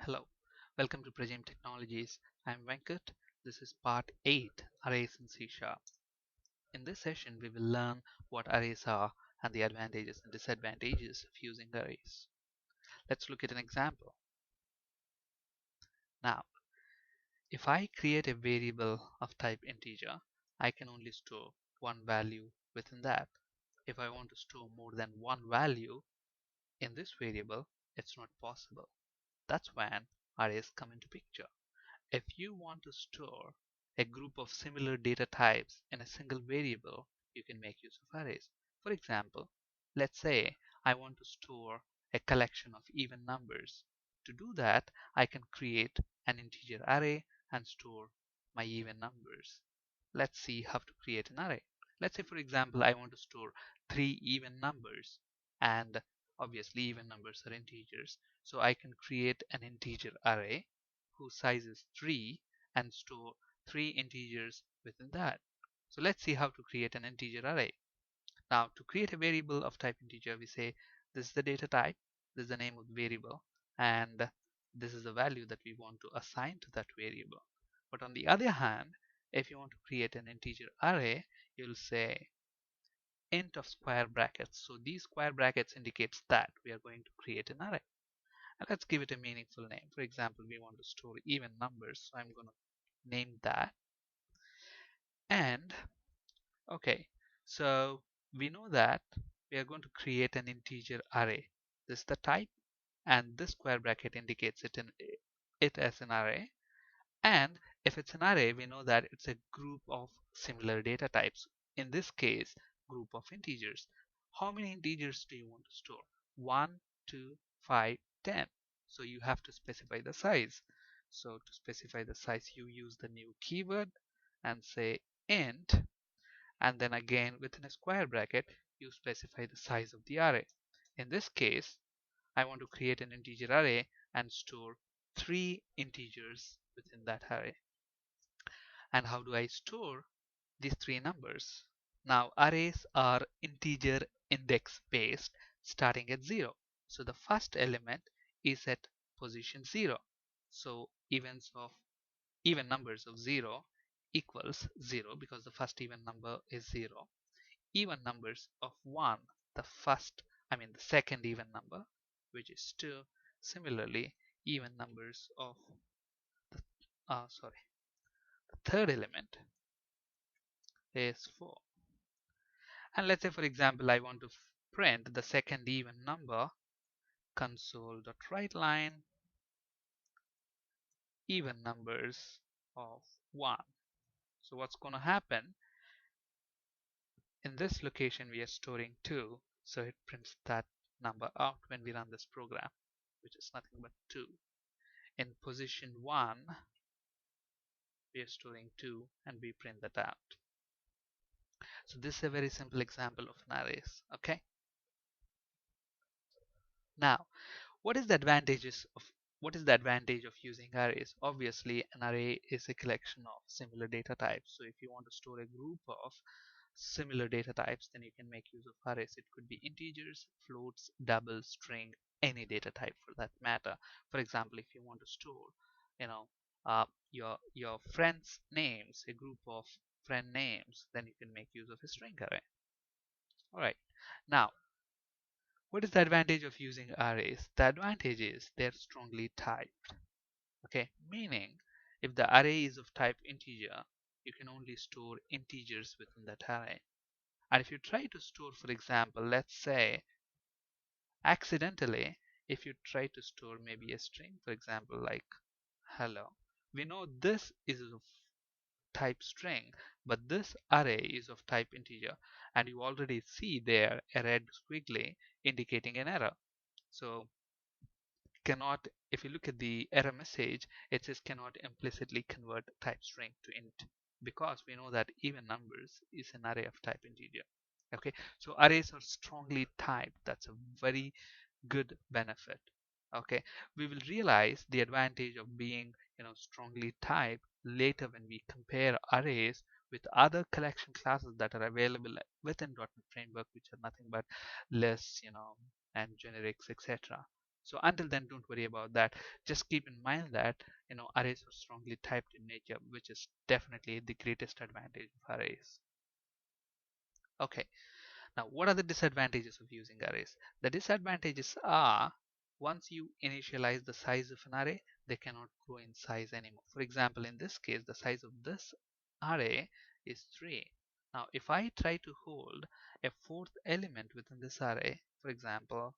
Hello, welcome to Prajim Technologies. I'm Venkat. This is part 8, Arrays in C Sharp. In this session, we will learn what arrays are and the advantages and disadvantages of using arrays. Let's look at an example. Now, if I create a variable of type integer, I can only store one value within that. If I want to store more than one value in this variable, it's not possible. That's when arrays come into picture. If you want to store a group of similar data types in a single variable, you can make use of arrays. For example, let's say I want to store a collection of even numbers. To do that, I can create an integer array and store my even numbers. Let's see how to create an array. Let's say, for example, I want to store 3 even numbers, and obviously even numbers are integers. So I can create an integer array whose size is 3 and store 3 integers within that. So let's see how to create an integer array. Now, to create a variable of type integer, we say this is the data type, this is the name of the variable, and this is the value that we want to assign to that variable. But on the other hand, if you want to create an integer array, you'll say int of square brackets. So these square brackets indicates that we are going to create an array. And let's give it a meaningful name. For example, we want to store even numbers, so I'm going to name that. And okay, so we know that we are going to create an integer array. This is the type, and this square bracket indicates it as an array. And if it's an array, we know that it's a group of similar data types. In this case, group of integers. How many integers do you want to store? 1, 2, 5, 10. So you have to specify the size. So to specify the size, you use the new keyword and say int, and then again within a square bracket, you specify the size of the array. In this case, I want to create an integer array and store 3 integers within that array. And how do I store these 3 numbers? Now, arrays are integer index based starting at 0. So the first element is at position 0. So even numbers of 0 equals 0 because the first even number is 0. Even numbers of 1, the second even number, which is 2. Similarly, even numbers of the third element is 4. And let's say, for example, I want to print the second even number, console.writeLine even numbers of 1. So what's going to happen? In this location, we are storing 2, so it prints that number out when we run this program, which is nothing but 2. In position 1, we are storing 2 and we print that out. So this is a very simple example of an arrays. Okay. Now, what is the advantage of using arrays? Obviously, an array is a collection of similar data types. So if you want to store a group of similar data types, then you can make use of arrays. It could be integers, floats, double, string, any data type for that matter. For example, if you want to store, you know, your friends' names, a group of friend names, then you can make use of a string array. All right. Now, what is the advantage of using arrays? The advantage is they're strongly typed. Okay, meaning if the array is of type integer, you can only store integers within that array. And if you try to store, for example, let's say accidentally, if you try to store maybe a string, for example, like hello, we know this is of type string, but this array is of type integer, and you already see there a red squiggly indicating an error. So cannot, if you look at the error message, it says cannot implicitly convert type string to int, because we know that even numbers is an array of type integer. Okay, so arrays are strongly typed. That's a very good benefit. Okay, we will realize the advantage of being strongly typed later when we compare arrays with other collection classes that are available within .NET Framework, which are nothing but lists, and generics, etc. So until then, don't worry about that. Just keep in mind that arrays are strongly typed in nature, which is definitely the greatest advantage of arrays. Okay, now what are the disadvantages of using arrays? The disadvantages are, once you initialize the size of an array, they cannot grow in size anymore. For example, in this case, the size of this array is 3. Now if I try to hold a fourth element within this array, for example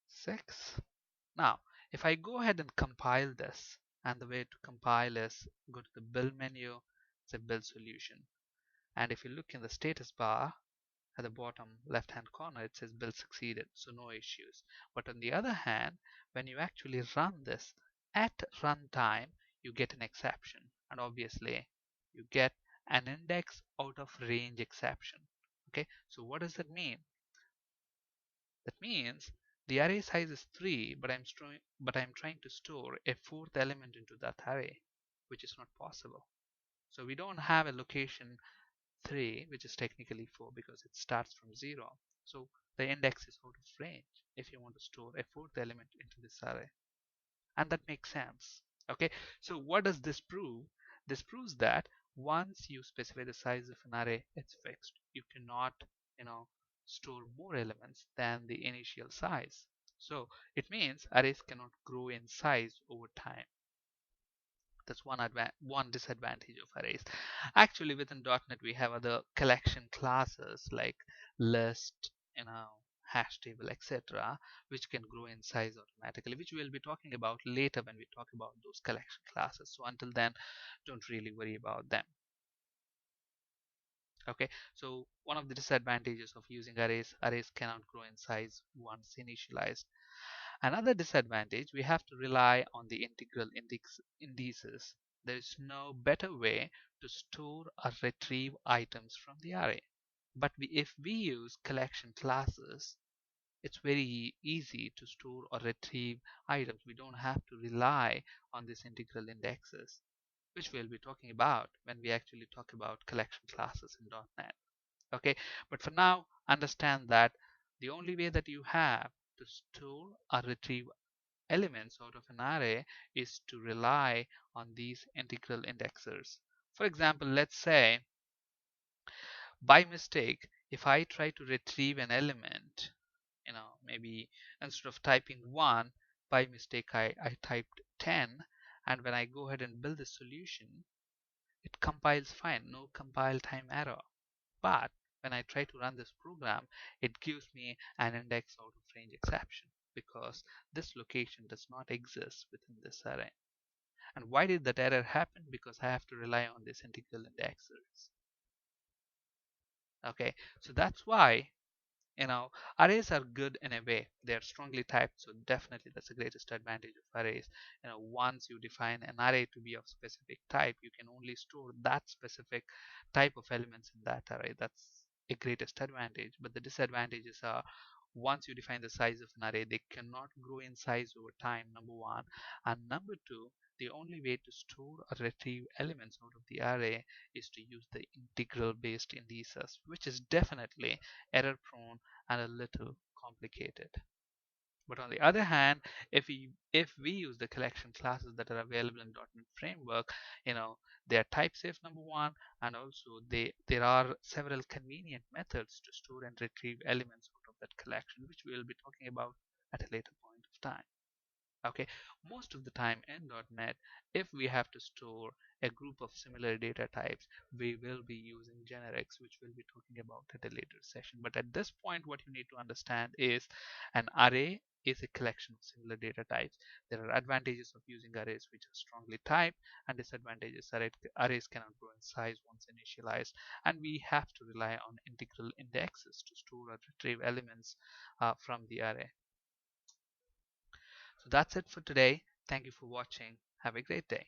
6. Now if I go ahead and compile this, and the way to compile is go to the build menu, say build solution, and if you look in the status bar at the bottom left hand corner, it says build succeeded, so no issues. But on the other hand, when you actually run this at runtime, you get an exception, and obviously you get an index out of range exception. Okay, so what does that mean? That means the array size is 3, but I'm trying to store a fourth element into that array, which is not possible. So we don't have a location 3, which is technically 4 because it starts from 0. So the index is out of range if you want to store a fourth element into this array. And that makes sense. Okay, so what does this prove? This proves that once you specify the size of an array, it's fixed. You cannot, store more elements than the initial size. So it means arrays cannot grow in size over time. That's one disadvantage of arrays. Actually, within .NET, we have other collection classes like list, hash table, etc., which can grow in size automatically, which we'll be talking about later when we talk about those collection classes. So until then, don't really worry about them. Okay, so one of the disadvantages of using arrays cannot grow in size once initialized. Another disadvantage, we have to rely on the integral indices. There is no better way to store or retrieve items from the array. But if we use collection classes, it's very easy to store or retrieve items. We don't have to rely on these integral indexes, which we'll be talking about when we actually talk about collection classes in .NET. Okay, but for now, understand that the only way that you have to store or retrieve elements out of an array is to rely on these integral indexers. For example, let's say by mistake, if I try to retrieve an element, maybe instead of typing 1, by mistake I typed 10, and when I go ahead and build the solution, it compiles fine, no compile time error. But when I try to run this program, it gives me an index out of range exception because this location does not exist within this array. And why did that error happen? Because I have to rely on these integral indexers. Okay, so that's why arrays are good in a way. They are strongly typed, so definitely that's the greatest advantage of arrays. Once you define an array to be of specific type, you can only store that specific type of elements in that array. That's a greatest advantage. But the disadvantages are, once you define the size of an array, they cannot grow in size over time, number one. And number two, the only way to store or retrieve elements out of the array is to use the integral based indices, which is definitely error prone and a little complicated. But on the other hand, if we use the collection classes that are available in .NET Framework, they are type safe, number one, and also there are several convenient methods to store and retrieve elements out of that collection, which we will be talking about at a later point of time. Okay, most of the time in .NET, if we have to store a group of similar data types, we will be using generics, which we'll be talking about at a later session. But at this point, what you need to understand is an array is a collection of similar data types. There are advantages of using arrays which are strongly typed, and disadvantages are arrays cannot grow in size once initialized, and we have to rely on integral indexes to store or retrieve elements from the array. So that's it for today. Thank you for watching. Have a great day.